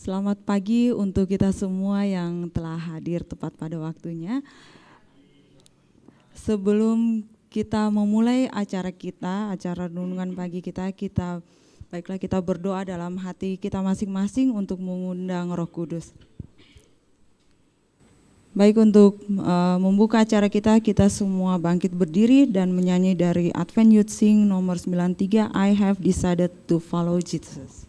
Selamat pagi untuk kita semua yang telah hadir tepat pada waktunya. Sebelum kita memulai acara kita, acara renungan pagi kita, baiklah kita berdoa dalam hati kita masing-masing untuk mengundang Roh Kudus. Baik, untuk membuka acara kita semua bangkit berdiri dan menyanyi dari Advent Youth Sing nomor 93, I Have Decided to Follow Jesus.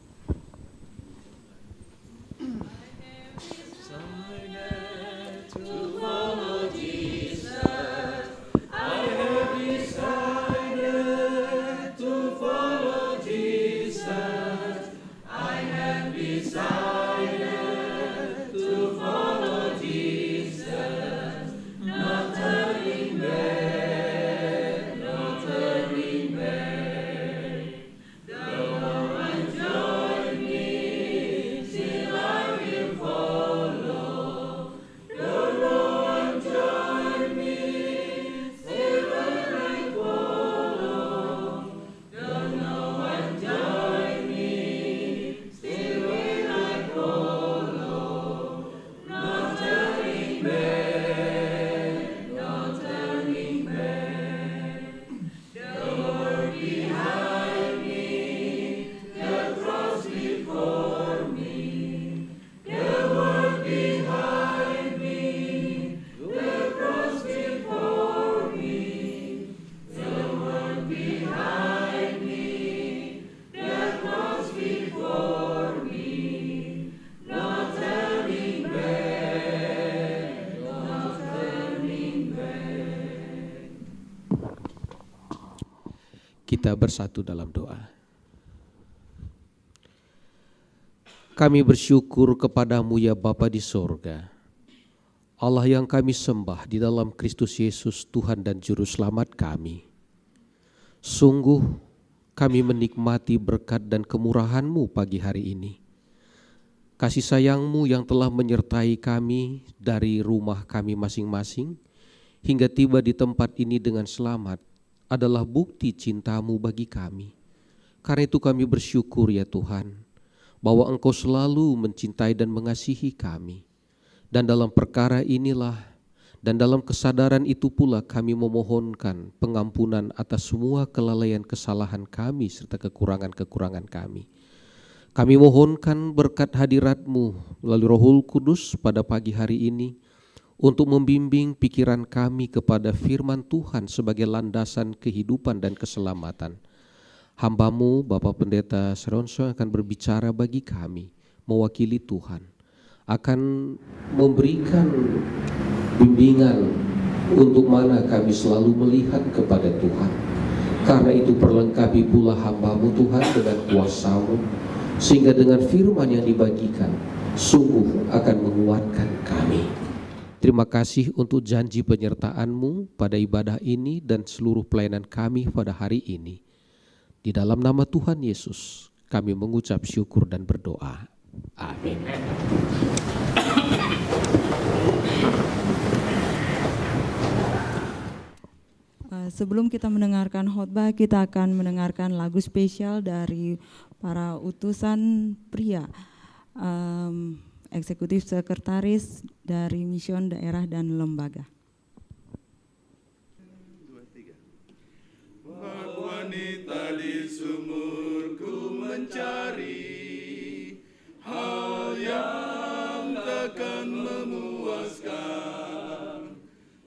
Kita bersatu dalam doa. Kami bersyukur kepadamu ya Bapa di sorga, Allah yang kami sembah di dalam Kristus Yesus Tuhan dan Juru Selamat kami. Sungguh kami menikmati berkat dan kemurahan-Mu pagi hari ini. Kasih sayang-Mu yang telah menyertai kami dari rumah kami masing-masing hingga tiba di tempat ini dengan selamat adalah bukti cinta-Mu bagi kami. Karena itu kami bersyukur ya Tuhan, bahwa Engkau selalu mencintai dan mengasihi kami. Dan dalam perkara inilah, dan dalam kesadaran itu pula kami memohonkan pengampunan atas semua kelalaian kesalahan kami serta kekurangan-kekurangan kami. Kami mohonkan berkat hadirat-Mu melalui Rohul Kudus pada pagi hari ini, untuk membimbing pikiran kami kepada firman Tuhan sebagai landasan kehidupan dan keselamatan. Hamba-Mu Bapak Pendeta Seronso akan berbicara bagi kami, mewakili Tuhan, akan memberikan bimbingan untuk mana kami selalu melihat kepada Tuhan. Karena itu perlengkapi pula hamba-Mu Tuhan dengan kuasa-Mu, sehingga dengan firman yang dibagikan sungguh akan menguatkan kami. Terima kasih untuk janji penyertaan-Mu pada ibadah ini dan seluruh pelayanan kami pada hari ini. Di dalam nama Tuhan Yesus kami mengucap syukur dan berdoa. Amin. Sebelum kita mendengarkan khotbah, kita akan mendengarkan lagu spesial dari para utusan pria. Eksekutif Sekretaris dari Mission Daerah dan Lembaga. Wanita di sumurku mencari hal yang takkan memuaskan.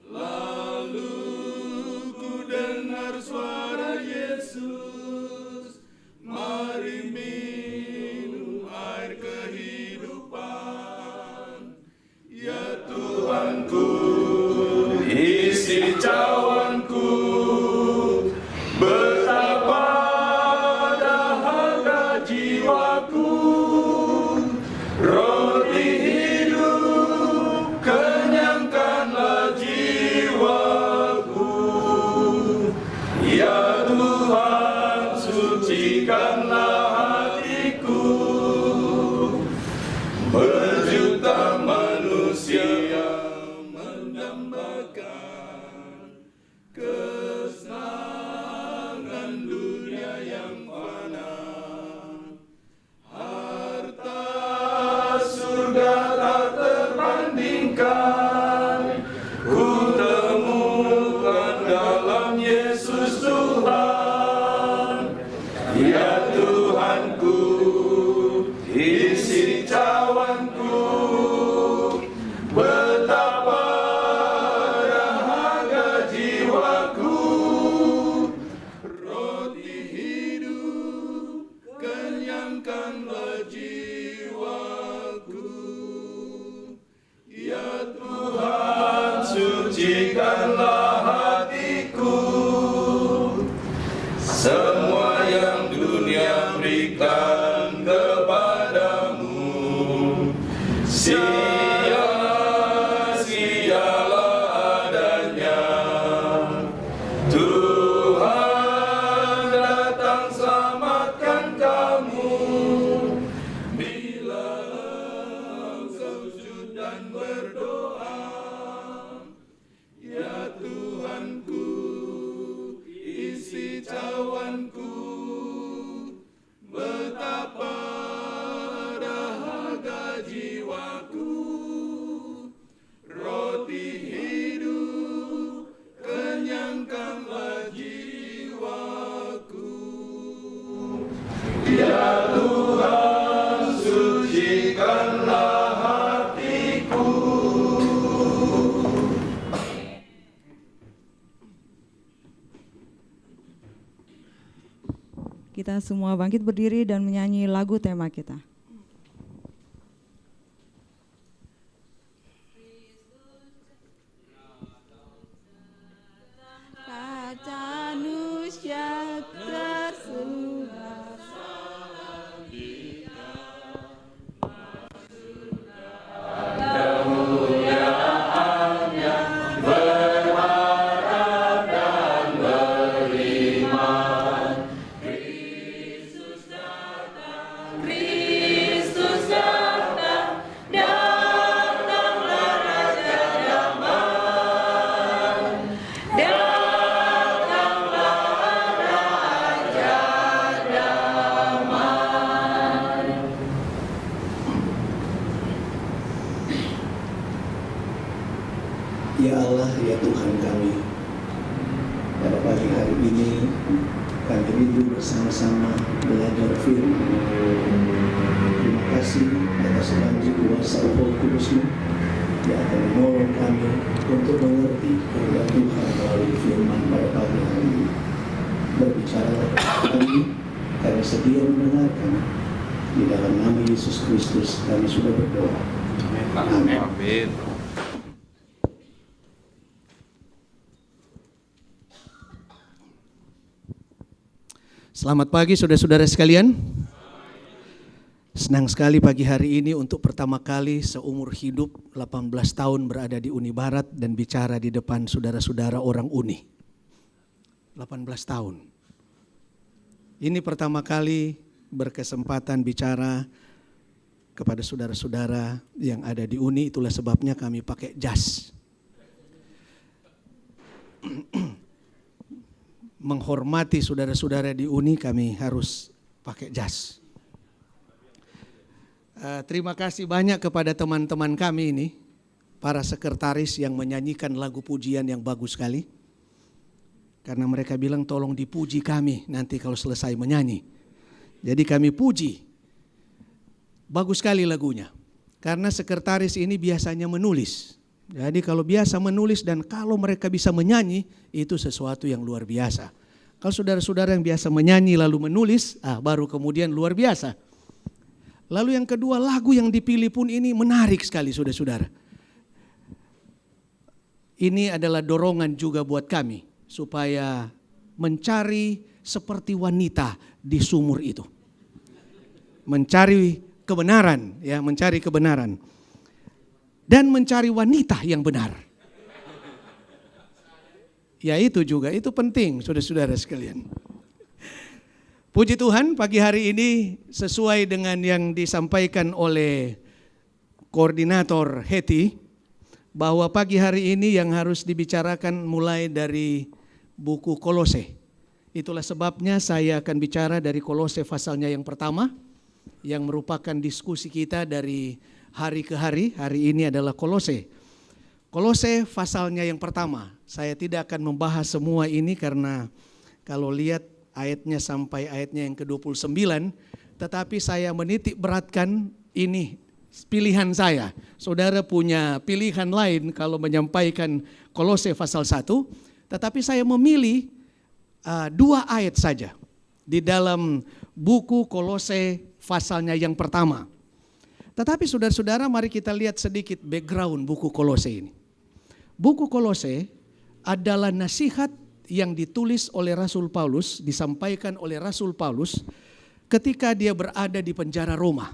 Lalu ku dengar suara Yesus, mari minum air kehidupan. Ya Tuhanku, isi cawanku, betapa dahaga jiwaku. Roti hidup kenyangkan sia-sialah adanya. Tuhan datang selamatkan kamu. Bila engkau sujud dan berdoa, ya Tuhanku, isi cawanku, betapa dahaga jiwaku, roti hidup kenyangkanlah jiwaku. Ya Tuhan, sucikanlah hatiku. Kita semua bangkit berdiri dan menyanyi lagu tema kita. Kacanusya tersudah. Ya Allah, ya Tuhan kami, pada pagi hari ini kami rindu bersama-sama belajar firman. Terima kasih atas janji kuasa Roh Kudus-Mu yang akan menolong kami untuk mengerti kehendak Tuhan melalui firman pada pagi hari ini. Berbicaralah kepada kami sedia mendengarkan. Di dalam nama Yesus Kristus kami sudah berdoa. Amin. Selamat pagi saudara-saudara sekalian. Senang sekali pagi hari ini untuk pertama kali seumur hidup 18 tahun berada di Uni Barat dan bicara di depan saudara-saudara orang Uni. 18 tahun. Ini pertama kali berkesempatan bicara kepada saudara-saudara yang ada di Uni, itulah sebabnya kami pakai jas. Menghormati saudara-saudara di Uni, kami harus pakai jas. Terima kasih banyak kepada teman-teman kami ini, para sekretaris yang menyanyikan lagu pujian yang bagus sekali. Karena mereka bilang tolong dipuji kami nanti kalau selesai menyanyi. Jadi kami puji. Bagus sekali lagunya. Karena sekretaris ini biasanya menulis. Jadi kalau biasa menulis dan kalau mereka bisa menyanyi, itu sesuatu yang luar biasa. Kalau saudara-saudara yang biasa menyanyi lalu menulis, baru kemudian luar biasa. Lalu yang kedua, lagu yang dipilih pun ini menarik sekali saudara-saudara. Ini adalah dorongan juga buat kami, supaya mencari seperti wanita di sumur itu. Mencari kebenaran, ya, mencari kebenaran. Dan mencari wanita yang benar. Ya itu juga, itu penting saudara-saudara sekalian. Puji Tuhan, pagi hari ini sesuai dengan yang disampaikan oleh koordinator Heti, bahwa pagi hari ini yang harus dibicarakan mulai dari buku Kolose. Itulah sebabnya saya akan bicara dari Kolose pasalnya yang pertama, yang merupakan diskusi kita dari hari ke hari. Hari ini adalah Kolose. Kolose pasalnya yang pertama. Saya tidak akan membahas semua ini karena kalau lihat ayatnya sampai ayatnya yang ke-29, tetapi saya menitik beratkan ini pilihan saya. Saudara punya pilihan lain kalau menyampaikan Kolose pasal 1, tetapi saya memilih 2 ayat saja di dalam buku Kolose pasalnya yang pertama. Tetapi saudara-saudara, mari kita lihat sedikit background buku Kolose ini. Buku Kolose adalah nasihat yang ditulis oleh Rasul Paulus, disampaikan oleh Rasul Paulus ketika dia berada di penjara Roma.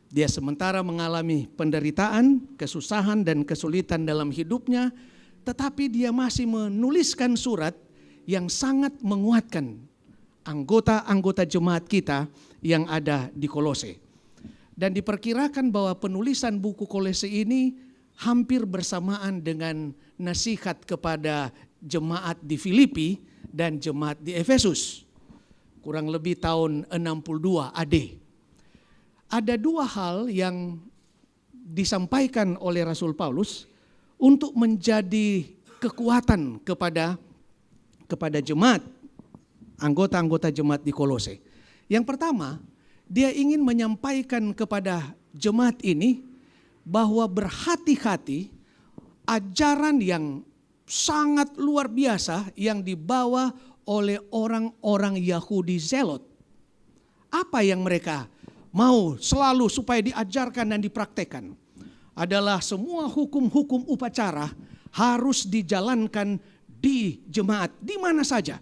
Dia sementara mengalami penderitaan, kesusahan dan kesulitan dalam hidupnya, tetapi dia masih menuliskan surat yang sangat menguatkan anggota-anggota jemaat kita yang ada di Kolose. Dan diperkirakan bahwa penulisan buku Kolose ini hampir bersamaan dengan nasihat kepada jemaat di Filipi dan jemaat di Efesus. Kurang lebih tahun 62 AD. Ada dua hal yang disampaikan oleh Rasul Paulus untuk menjadi kekuatan kepada jemaat, anggota-anggota jemaat di Kolose. Yang pertama, dia ingin menyampaikan kepada jemaat ini bahwa berhati-hati ajaran yang sangat luar biasa yang dibawa oleh orang-orang Yahudi Zelot. Apa yang mereka mau selalu supaya diajarkan dan dipraktekkan adalah semua hukum-hukum upacara harus dijalankan di jemaat, di mana saja.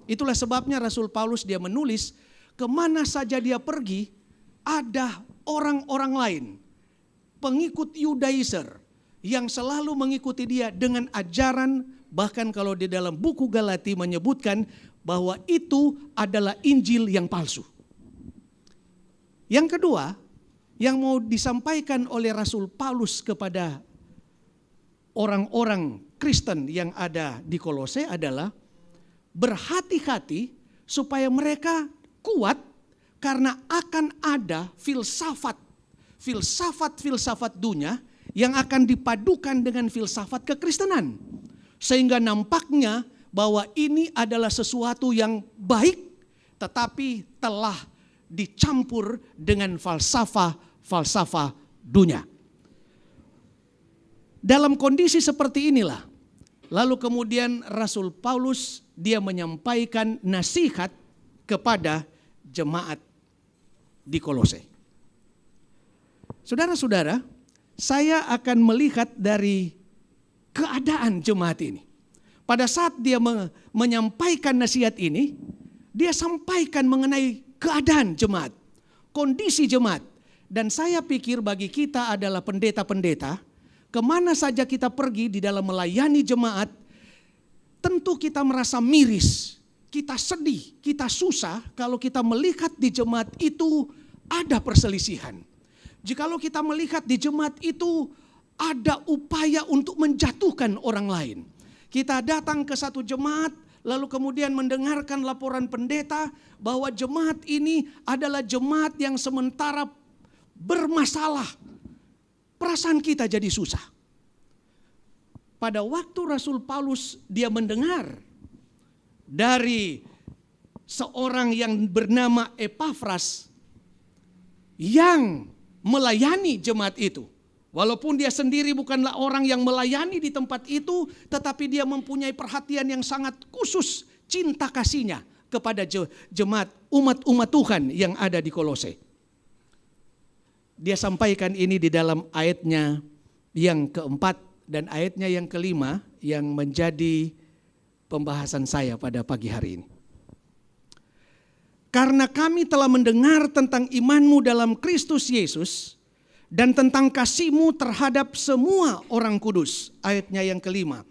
Itulah sebabnya Rasul Paulus dia menulis, kemana saja dia pergi ada orang-orang lain, pengikut Yudaizer yang selalu mengikuti dia dengan ajaran, bahkan kalau di dalam buku Galati menyebutkan bahwa itu adalah Injil yang palsu. Yang kedua, yang mau disampaikan oleh Rasul Paulus kepada orang-orang Kristen yang ada di Kolose adalah berhati-hati supaya mereka kuat karena akan ada filsafat dunia yang akan dipadukan dengan filsafat kekristenan. Sehingga nampaknya bahwa ini adalah sesuatu yang baik tetapi telah dicampur dengan falsafah dunia. Dalam kondisi seperti inilah, lalu kemudian Rasul Paulus dia menyampaikan nasihat kepada jemaat di Kolose. Saudara-saudara, saya akan melihat dari keadaan jemaat ini. Pada saat dia menyampaikan nasihat ini, dia sampaikan mengenai keadaan jemaat, kondisi jemaat. Dan saya pikir bagi kita adalah pendeta-pendeta, kemana saja kita pergi di dalam melayani jemaat, tentu kita merasa miris, kita sedih, kita susah kalau kita melihat di jemaat itu ada perselisihan. Jikalau kita melihat di jemaat itu ada upaya untuk menjatuhkan orang lain. Kita datang ke satu jemaat, lalu kemudian mendengarkan laporan pendeta bahwa jemaat ini adalah jemaat yang sementara bermasalah. Perasaan kita jadi susah. Pada waktu Rasul Paulus dia mendengar dari seorang yang bernama Epafras yang melayani jemaat itu. Walaupun dia sendiri bukanlah orang yang melayani di tempat itu, tetapi dia mempunyai perhatian yang sangat khusus, cinta kasihnya kepada jemaat umat-umat Tuhan yang ada di Kolose. Dia sampaikan ini di dalam ayatnya yang keempat dan ayatnya yang kelima yang menjadi pembahasan saya pada pagi hari ini. Karena kami telah mendengar tentang imanmu dalam Kristus Yesus dan tentang kasihmu terhadap semua orang kudus. Ayatnya yang kelima.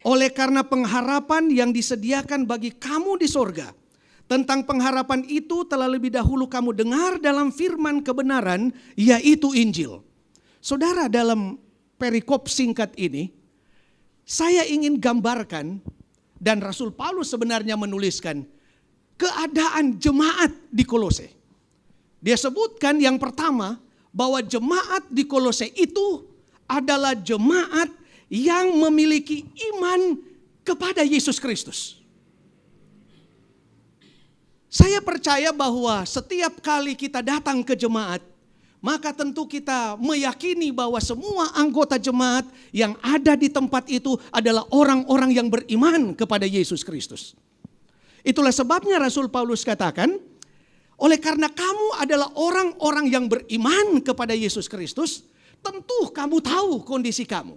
Oleh karena pengharapan yang disediakan bagi kamu di sorga. Tentang pengharapan itu telah lebih dahulu kamu dengar dalam firman kebenaran, yaitu Injil. Saudara, dalam perikop singkat ini, saya ingin gambarkan, dan Rasul Paulus sebenarnya menuliskan, keadaan jemaat di Kolose. Dia sebutkan yang pertama, bahwa jemaat di Kolose itu adalah jemaat yang memiliki iman kepada Yesus Kristus. Saya percaya bahwa setiap kali kita datang ke jemaat, maka tentu kita meyakini bahwa semua anggota jemaat yang ada di tempat itu adalah orang-orang yang beriman kepada Yesus Kristus. Itulah sebabnya Rasul Paulus katakan, oleh karena kamu adalah orang-orang yang beriman kepada Yesus Kristus, tentu kamu tahu kondisi kamu.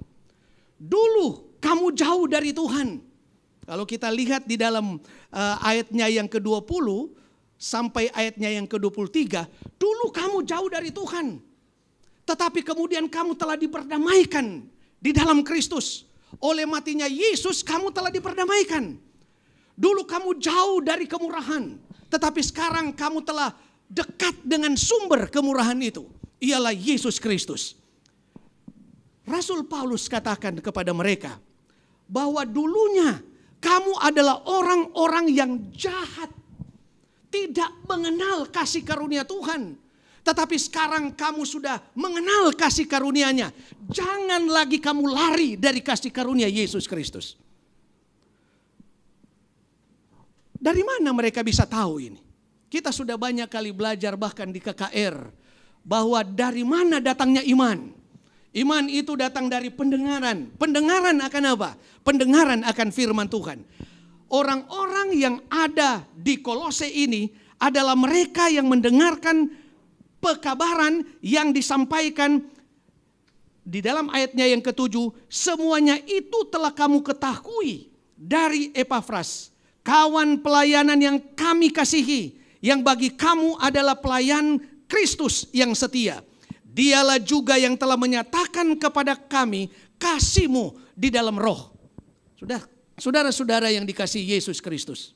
Dulu kamu jauh dari Tuhan. Kalau kita lihat di dalam ayatnya yang ke-20 sampai ayatnya yang ke-23, dulu kamu jauh dari Tuhan. Tetapi kemudian kamu telah diperdamaikan di dalam Kristus. Oleh matinya Yesus kamu telah diperdamaikan. Dulu kamu jauh dari kemurahan, tetapi sekarang kamu telah dekat dengan sumber kemurahan itu. Ialah Yesus Kristus. Rasul Paulus katakan kepada mereka bahwa dulunya kamu adalah orang-orang yang jahat, tidak mengenal kasih karunia Tuhan. Tetapi sekarang kamu sudah mengenal kasih karunia-Nya. Jangan lagi kamu lari dari kasih karunia Yesus Kristus. Dari mana mereka bisa tahu ini? Kita sudah banyak kali belajar bahkan di KKR. Bahwa dari mana datangnya iman. Iman itu datang dari pendengaran. Pendengaran akan apa? Pendengaran akan firman Tuhan. Orang-orang yang ada di Kolose ini adalah mereka yang mendengarkan pekabaran yang disampaikan di dalam ayatnya yang ke-7. Semuanya itu telah kamu ketahui dari Epafras, kawan pelayanan yang kami kasihi, yang bagi kamu adalah pelayan Kristus yang setia. Dialah juga yang telah menyatakan kepada kami kasih-Mu di dalam roh. Saudara-saudara yang dikasihi Yesus Kristus.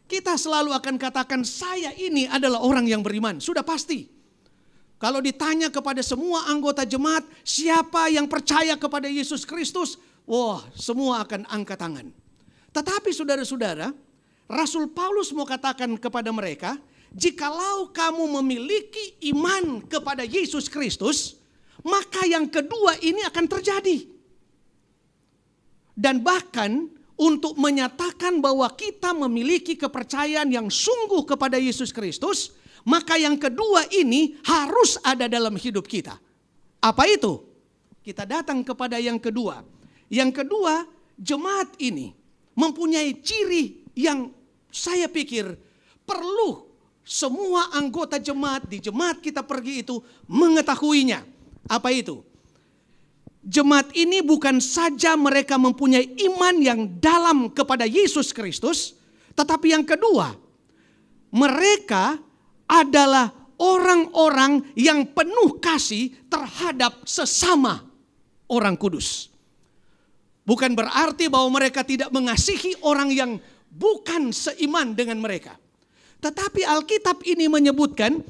Kita selalu akan katakan saya ini adalah orang yang beriman. Sudah pasti. Kalau ditanya kepada semua anggota jemaat, siapa yang percaya kepada Yesus Kristus? Wah, semua akan angkat tangan. Tetapi saudara-saudara, Rasul Paulus mau katakan kepada mereka, jikalau kamu memiliki iman kepada Yesus Kristus, maka yang kedua ini akan terjadi. Dan bahkan untuk menyatakan bahwa kita memiliki kepercayaan yang sungguh kepada Yesus Kristus, maka yang kedua ini harus ada dalam hidup kita. Apa itu? Kita datang kepada yang kedua. Yang kedua, jemaat ini mempunyai ciri yang saya pikir perlu semua anggota jemaat di jemaat kita pergi itu mengetahuinya. Apa itu? Jemaat ini bukan saja mereka mempunyai iman yang dalam kepada Yesus Kristus, tetapi yang kedua, mereka adalah orang-orang yang penuh kasih terhadap sesama orang kudus. Bukan berarti bahwa mereka tidak mengasihi orang yang bukan seiman dengan mereka. Tetapi Alkitab ini menyebutkan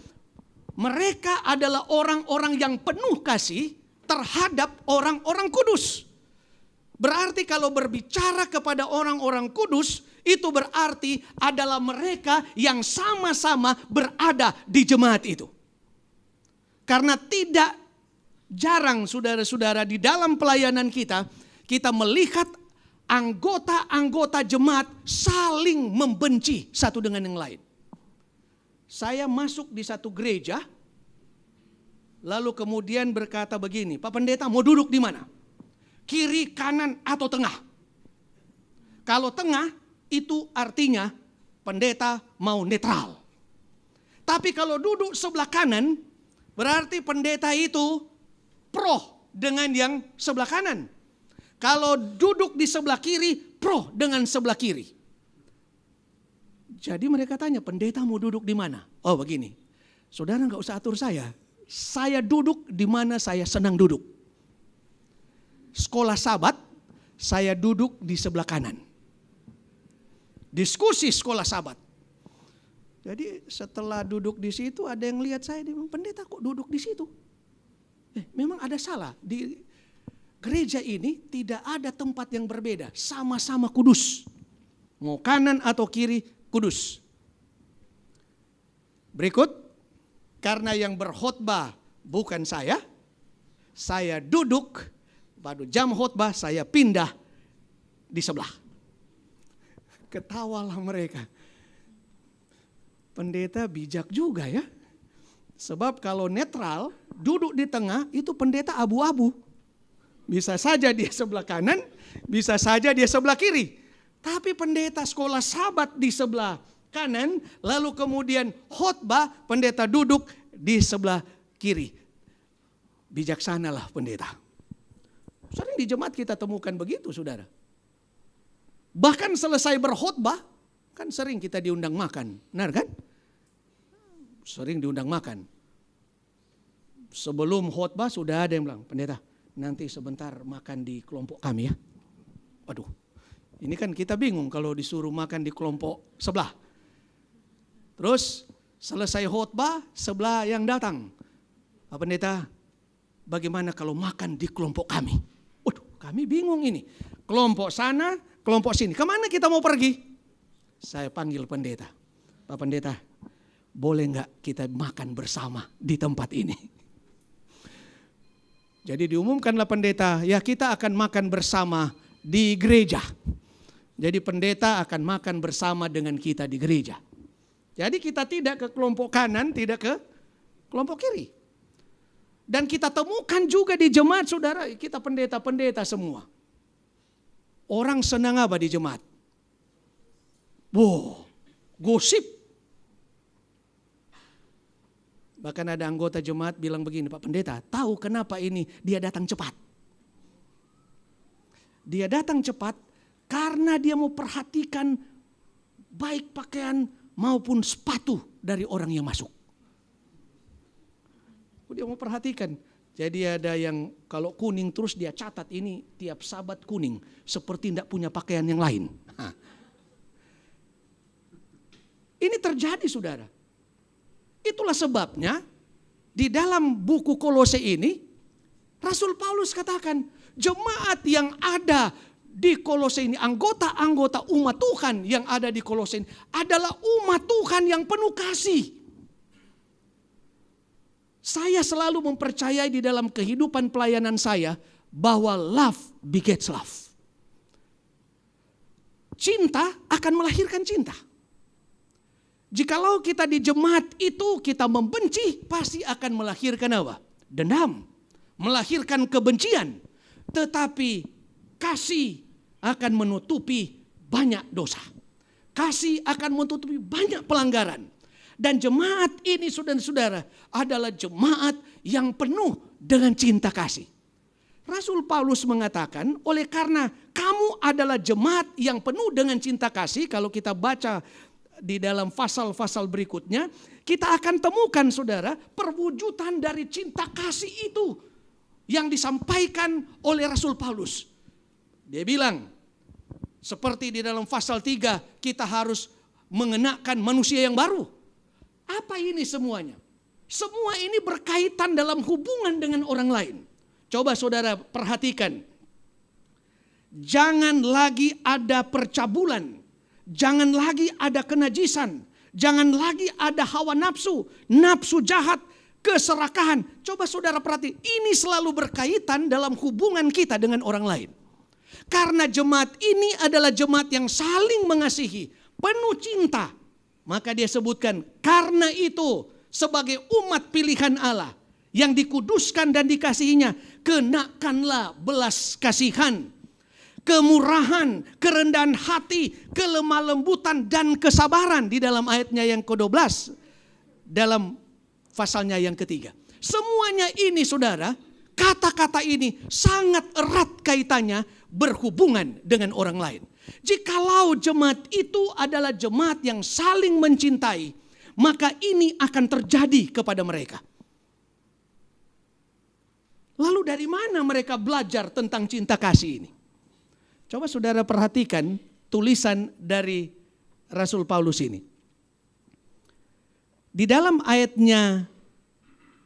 mereka adalah orang-orang yang penuh kasih terhadap orang-orang kudus. Berarti kalau berbicara kepada orang-orang kudus, itu berarti adalah mereka yang sama-sama berada di jemaat itu. Karena tidak jarang saudara-saudara di dalam pelayanan kita melihat anggota-anggota jemaat saling membenci satu dengan yang lain. Saya masuk di satu gereja, lalu kemudian berkata begini, Pak Pendeta mau duduk di mana? Kiri, kanan, atau tengah? Kalau tengah itu artinya pendeta mau netral. Tapi kalau duduk sebelah kanan berarti pendeta itu pro dengan yang sebelah kanan. Kalau duduk di sebelah kiri pro dengan sebelah kiri. Jadi mereka tanya, pendeta mau duduk di mana? Oh begini, saudara gak usah atur saya. Saya duduk di mana saya senang duduk. Sekolah Sabat, saya duduk di sebelah kanan. Diskusi sekolah Sabat. Jadi setelah duduk di situ ada yang lihat saya, dia bilang, pendeta kok duduk di situ? Memang ada salah. Di gereja ini tidak ada tempat yang berbeda. Sama-sama kudus. Mau kanan atau kiri, kudus. Berikut, karena yang berkhotbah bukan saya duduk, pada jam khotbah saya pindah di sebelah. Ketawalah mereka. Pendeta bijak juga ya. Sebab kalau netral, duduk di tengah itu pendeta abu-abu. Bisa saja dia sebelah kanan, bisa saja dia sebelah kiri. Tapi pendeta sekolah Sabat di sebelah kanan, lalu kemudian khotbah pendeta duduk di sebelah kiri. Bijaksanalah pendeta. Sering di jemaat kita temukan begitu saudara. Bahkan selesai berkhotbah, kan sering kita diundang makan, benar kan? Sering diundang makan. Sebelum khotbah sudah ada yang bilang, pendeta nanti sebentar makan di kelompok kami ya. Waduh, ini kan kita bingung kalau disuruh makan di kelompok sebelah. Terus selesai khotbah, sebelah yang datang, Pak Pendeta, bagaimana kalau makan di kelompok kami? Waduh, kami bingung ini. Kelompok sana, kelompok sini. Kemana kita mau pergi? Saya panggil pendeta. Pak Pendeta, boleh nggak kita makan bersama di tempat ini? Jadi diumumkanlah pendeta, ya kita akan makan bersama di gereja. Jadi pendeta akan makan bersama dengan kita di gereja. Jadi kita tidak ke kelompok kanan, tidak ke kelompok kiri. Dan kita temukan juga di jemaat saudara, kita pendeta-pendeta semua. Orang senang apa di jemaat? Wow, gosip. Bahkan ada anggota jemaat bilang begini, Pak Pendeta, tahu kenapa ini dia datang cepat? Dia datang cepat karena dia mau perhatikan baik pakaian maupun sepatu dari orang yang masuk. Dia mau perhatikan. Jadi ada yang kalau kuning terus dia catat ini tiap Sabat kuning. Seperti tidak punya pakaian yang lain. Ini terjadi saudara. Itulah sebabnya di dalam buku Kolose ini Rasul Paulus katakan jemaat yang ada di Kolose ini, anggota-anggota umat Tuhan yang ada di Kolose ini adalah umat Tuhan yang penuh kasih. Saya selalu mempercayai di dalam kehidupan pelayanan saya bahwa love begets love. Cinta akan melahirkan cinta. Jikalau kita di jemaat itu kita membenci, pasti akan melahirkan apa? Dendam, melahirkan kebencian. Tetapi kasih akan menutupi banyak dosa. Kasih akan menutupi banyak pelanggaran. Dan jemaat ini saudara-saudara adalah jemaat yang penuh dengan cinta kasih. Rasul Paulus mengatakan, oleh karena kamu adalah jemaat yang penuh dengan cinta kasih, kalau kita baca di dalam pasal-pasal berikutnya, kita akan temukan saudara perwujudan dari cinta kasih itu yang disampaikan oleh Rasul Paulus. Dia bilang, seperti di dalam pasal 3, kita harus mengenakan manusia yang baru. Apa ini semuanya? Semua ini berkaitan dalam hubungan dengan orang lain. Coba saudara perhatikan. Jangan lagi ada percabulan. Jangan lagi ada kenajisan. Jangan lagi ada hawa nafsu. Nafsu jahat, keserakahan. Coba saudara perhati. Ini selalu berkaitan dalam hubungan kita dengan orang lain. Karena jemaat ini adalah jemaat yang saling mengasihi. Penuh cinta. Maka dia sebutkan, karena itu sebagai umat pilihan Allah yang dikuduskan dan dikasihinya, kenakanlah belas kasihan, kemurahan, kerendahan hati, kelemah lembutan dan kesabaran di dalam ayatnya yang ke-12, dalam pasalnya yang ketiga. Semuanya ini saudara, kata-kata ini sangat erat kaitannya berhubungan dengan orang lain. Jikalau jemaat itu adalah jemaat yang saling mencintai, maka ini akan terjadi kepada mereka. Lalu dari mana mereka belajar tentang cinta kasih ini? Coba saudara perhatikan tulisan dari Rasul Paulus ini. Di dalam ayatnya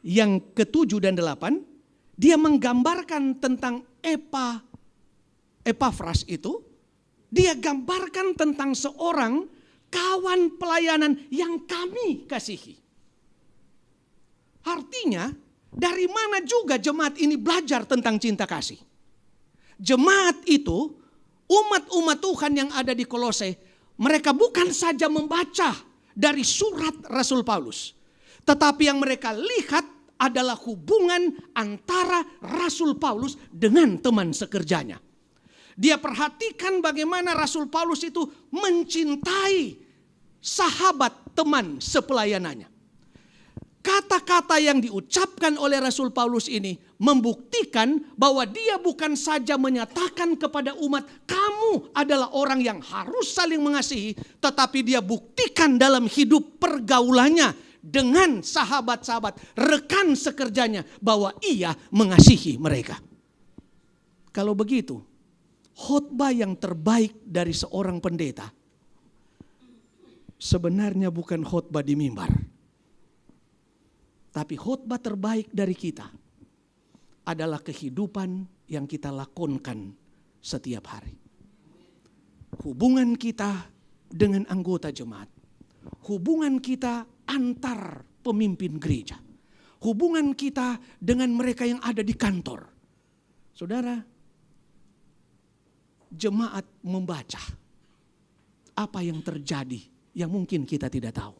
yang ke-7 dan 8, dia menggambarkan tentang Epafras itu. Dia gambarkan tentang seorang kawan pelayanan yang kami kasihi. Artinya, dari mana juga jemaat ini belajar tentang cinta kasih? Jemaat itu, umat-umat Tuhan yang ada di Kolose, mereka bukan saja membaca dari surat Rasul Paulus, tetapi yang mereka lihat adalah hubungan antara Rasul Paulus dengan teman sekerjanya. Dia perhatikan bagaimana Rasul Paulus itu mencintai sahabat teman sepelayanannya. Kata-kata yang diucapkan oleh Rasul Paulus ini membuktikan bahwa dia bukan saja menyatakan kepada umat, kamu adalah orang yang harus saling mengasihi, tetapi dia buktikan dalam hidup pergaulannya dengan sahabat-sahabat, rekan sekerjanya, bahwa ia mengasihi mereka. Kalau begitu, khotbah yang terbaik dari seorang pendeta sebenarnya bukan khotbah di mimbar. Tapi khotbah terbaik dari kita adalah kehidupan yang kita lakonkan setiap hari. Hubungan kita dengan anggota jemaat. Hubungan kita antar pemimpin gereja. Hubungan kita dengan mereka yang ada di kantor. Saudara, jemaat membaca apa yang terjadi yang mungkin kita tidak tahu.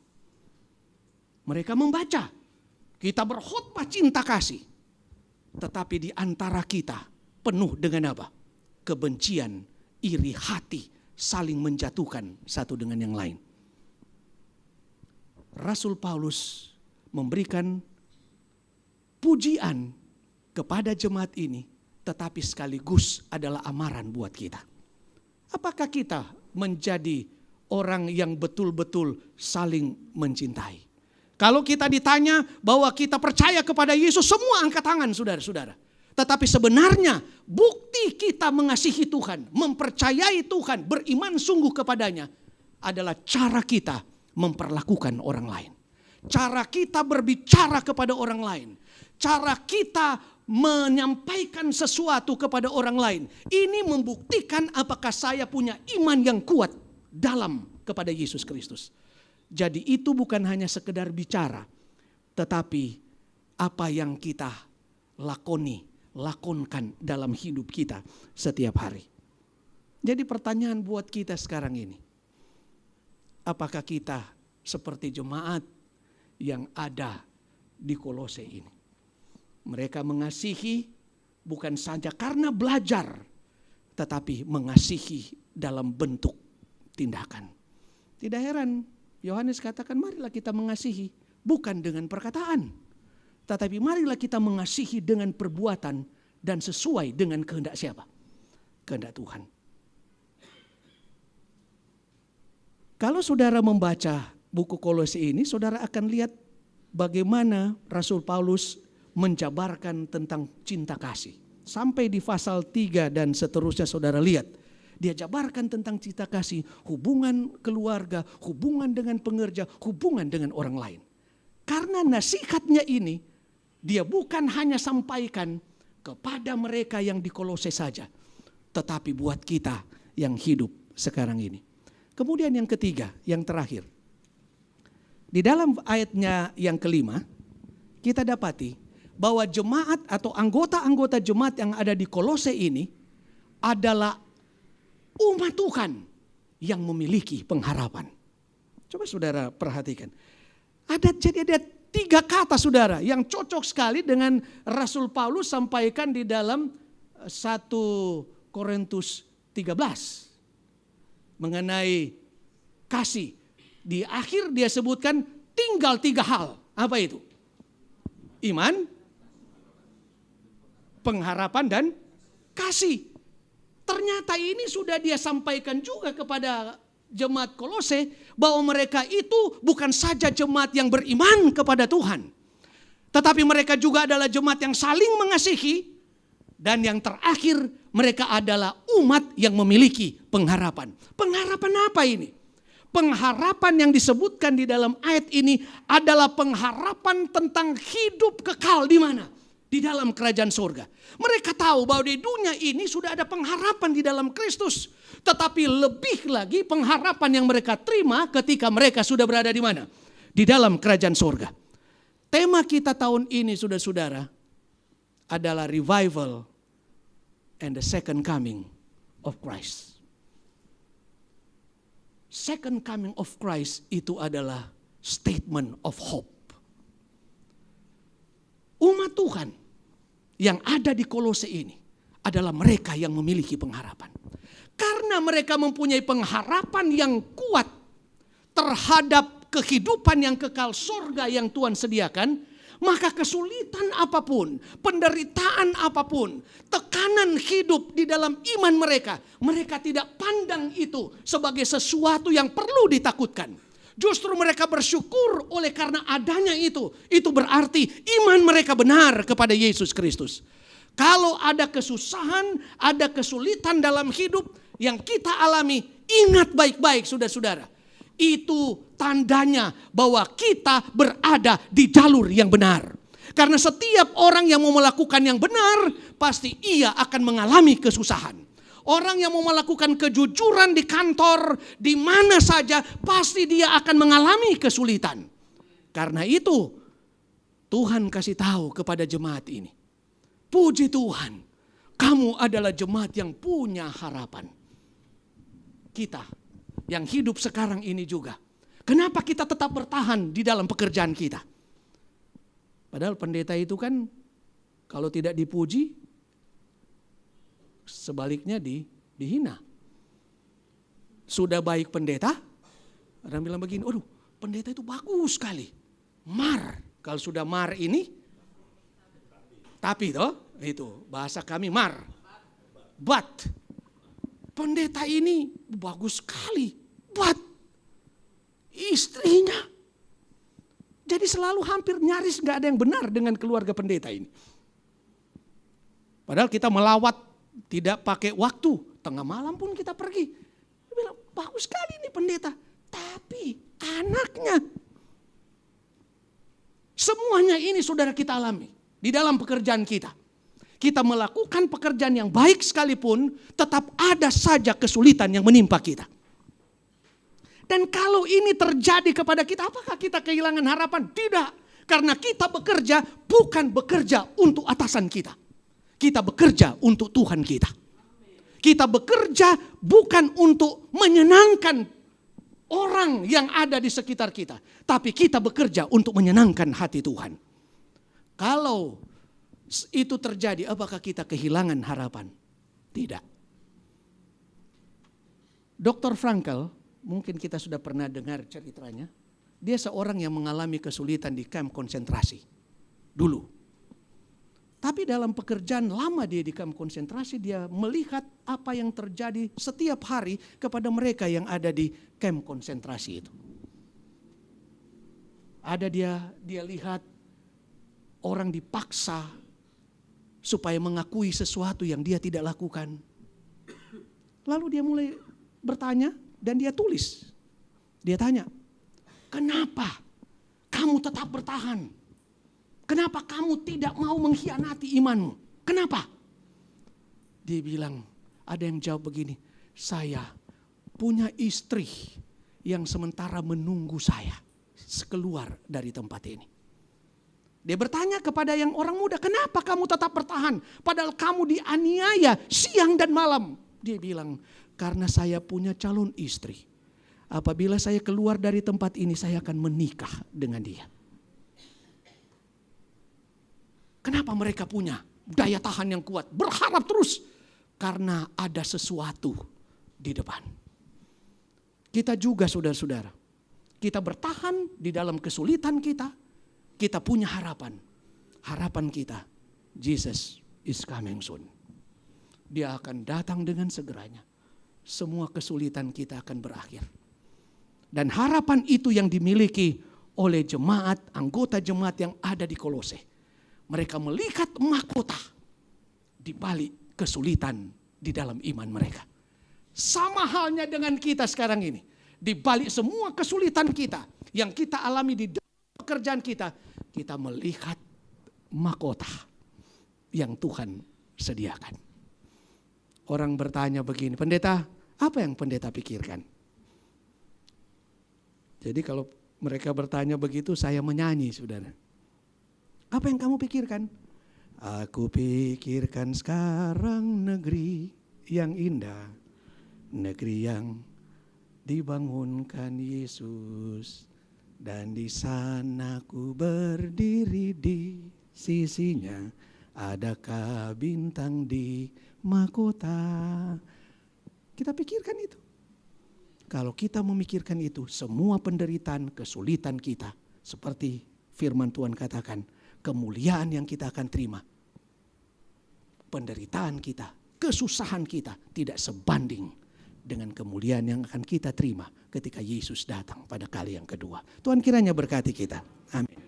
Mereka membaca, kita berkhotbah cinta kasih, tetapi di antara kita penuh dengan apa? Kebencian, iri hati, saling menjatuhkan satu dengan yang lain. Rasul Paulus memberikan pujian kepada jemaat ini, tetapi sekaligus adalah amaran buat kita. Apakah kita menjadi orang yang betul-betul saling mencintai? Kalau kita ditanya bahwa kita percaya kepada Yesus, semua angkat tangan saudara-saudara. Tetapi sebenarnya bukti kita mengasihi Tuhan, mempercayai Tuhan, beriman sungguh kepadanya adalah cara kita memperlakukan orang lain. Cara kita berbicara kepada orang lain. Cara kita menyampaikan sesuatu kepada orang lain. Ini membuktikan apakah saya punya iman yang kuat dalam kepada Yesus Kristus. Jadi itu bukan hanya sekedar bicara, tetapi apa yang kita lakonkan dalam hidup kita setiap hari. Jadi pertanyaan buat kita sekarang ini, apakah kita seperti jemaat yang ada di Kolose ini? Mereka mengasihi bukan saja karena belajar, tetapi mengasihi dalam bentuk tindakan. Tidak heran Yohanes katakan, marilah kita mengasihi bukan dengan perkataan, tetapi marilah kita mengasihi dengan perbuatan dan sesuai dengan kehendak siapa? Kehendak Tuhan. Kalau saudara membaca buku Kolose ini, saudara akan lihat bagaimana Rasul Paulus menjabarkan tentang cinta kasih. Sampai di pasal 3 dan seterusnya saudara lihat. Dia jabarkan tentang cinta kasih, hubungan keluarga, hubungan dengan pengerja, hubungan dengan orang lain. Karena nasihatnya ini, dia bukan hanya sampaikan kepada mereka yang di Kolose saja, tetapi buat kita yang hidup sekarang ini. Kemudian yang ketiga, yang terakhir. Di dalam ayatnya yang kelima, kita dapati bahwa jemaat atau anggota-anggota jemaat yang ada di Kolose ini adalah umat Tuhan yang memiliki pengharapan. Coba saudara perhatikan. Jadi ada 3 kata saudara yang cocok sekali dengan Rasul Paulus sampaikan di dalam 1 Korintus 13. Mengenai kasih. Di akhir dia sebutkan tinggal 3 hal. Apa itu? Iman, pengharapan, dan kasih. Ternyata ini sudah dia sampaikan juga kepada jemaat Kolose, bahwa mereka itu bukan saja jemaat yang beriman kepada Tuhan, tetapi mereka juga adalah jemaat yang saling mengasihi, dan yang terakhir mereka adalah umat yang memiliki pengharapan. Pengharapan apa ini? Pengharapan yang disebutkan di dalam ayat ini adalah pengharapan tentang hidup kekal di mana? Di dalam kerajaan surga. Mereka tahu bahwa di dunia ini sudah ada pengharapan di dalam Kristus. Tetapi lebih lagi pengharapan yang mereka terima ketika mereka sudah berada di mana? Di dalam kerajaan surga. Tema kita tahun ini saudara-saudara adalah revival and the second coming of Christ. Second coming of Christ itu adalah statement of hope. Umat Tuhan yang ada di Kolose ini adalah mereka yang memiliki pengharapan. Karena mereka mempunyai pengharapan yang kuat terhadap kehidupan yang kekal surga yang Tuhan sediakan, maka kesulitan apapun, penderitaan apapun, tekanan hidup di dalam iman mereka, mereka tidak pandang itu sebagai sesuatu yang perlu ditakutkan. Justru mereka bersyukur oleh karena adanya itu. Itu berarti iman mereka benar kepada Yesus Kristus. Kalau ada kesusahan, ada kesulitan dalam hidup yang kita alami, ingat baik-baik saudara-saudara. Itu tandanya bahwa kita berada di jalur yang benar. Karena setiap orang yang mau melakukan yang benar, pasti ia akan mengalami kesusahan. Orang yang mau melakukan kejujuran di kantor, di mana saja, pasti dia akan mengalami kesulitan. Karena itu, Tuhan kasih tahu kepada jemaat ini. Puji Tuhan, kamu adalah jemaat yang punya harapan. Kita yang hidup sekarang ini juga. Kenapa kita tetap bertahan di dalam pekerjaan kita? Padahal pendeta itu kan kalau tidak dipuji, sebaliknya dihina. Sudah baik pendeta, orang bilang begini, aduh pendeta itu bagus sekali. Mar, kalau sudah mar ini, tapi toh itu bahasa kami mar. But, pendeta ini bagus sekali. But, istrinya. Jadi selalu hampir nyaris gak ada yang benar dengan keluarga pendeta ini. Padahal kita melawat tidak pakai waktu. Tengah malam pun kita pergi. Dia bilang bagus sekali nih pendeta. Tapi anaknya. Semuanya ini saudara kita alami. Di dalam pekerjaan kita. Kita melakukan pekerjaan yang baik sekalipun. Tetap ada saja kesulitan yang menimpa kita. Dan kalau ini terjadi kepada kita, apakah kita kehilangan harapan? Tidak. Karena kita bekerja bukan bekerja untuk atasan kita. Kita bekerja untuk Tuhan kita. Kita bekerja bukan untuk menyenangkan orang yang ada di sekitar kita. Tapi kita bekerja untuk menyenangkan hati Tuhan. Kalau itu terjadi, apakah kita kehilangan harapan? Tidak. Dr. Frankl, mungkin kita sudah pernah dengar ceritanya. Dia seorang yang mengalami kesulitan di kamp konsentrasi dulu. Tapi dalam pekerjaan lama dia di kamp konsentrasi, dia melihat apa yang terjadi setiap hari kepada mereka yang ada di kamp konsentrasi itu. Ada dia lihat orang dipaksa supaya mengakui sesuatu yang dia tidak lakukan. Lalu dia mulai bertanya, dan dia tulis. Dia tanya, kenapa kamu tetap bertahan? Kenapa kamu tidak mau mengkhianati imanmu? Kenapa? Dia bilang, ada yang jawab begini, saya punya istri yang sementara menunggu saya keluar dari tempat ini. Dia bertanya kepada yang orang muda, kenapa kamu tetap bertahan? Padahal kamu dianiaya siang dan malam. Dia bilang, karena saya punya calon istri. Apabila saya keluar dari tempat ini, saya akan menikah dengan dia. Kenapa mereka punya daya tahan yang kuat? Berharap terus. Karena ada sesuatu di depan. Kita juga saudara-saudara. Kita bertahan di dalam kesulitan kita. Kita punya harapan. Harapan kita, Jesus is coming soon. Dia akan datang dengan segeranya. Semua kesulitan kita akan berakhir. Dan harapan itu yang dimiliki oleh jemaat, anggota jemaat yang ada di Kolose. Mereka melihat mahkota di balik kesulitan di dalam iman mereka. Sama halnya dengan kita sekarang ini. Di balik semua kesulitan kita yang kita alami di dalam pekerjaan kita, kita melihat mahkota yang Tuhan sediakan. Orang bertanya begini, pendeta, apa yang pendeta pikirkan? Jadi kalau mereka bertanya begitu, saya menyanyi, saudara. Apa yang kamu pikirkan? Aku pikirkan sekarang negeri yang indah, negeri yang dibangunkan Yesus, dan di sana ku berdiri di sisinya, adakah bintang di mahkota. Kita pikirkan itu. Kalau kita memikirkan itu, semua penderitaan, kesulitan kita, seperti firman Tuhan katakan, kemuliaan yang kita akan terima, penderitaan kita, kesusahan kita tidak sebanding dengan kemuliaan yang akan kita terima ketika Yesus datang pada kali yang kedua. Tuhan kiranya berkati kita. Amin.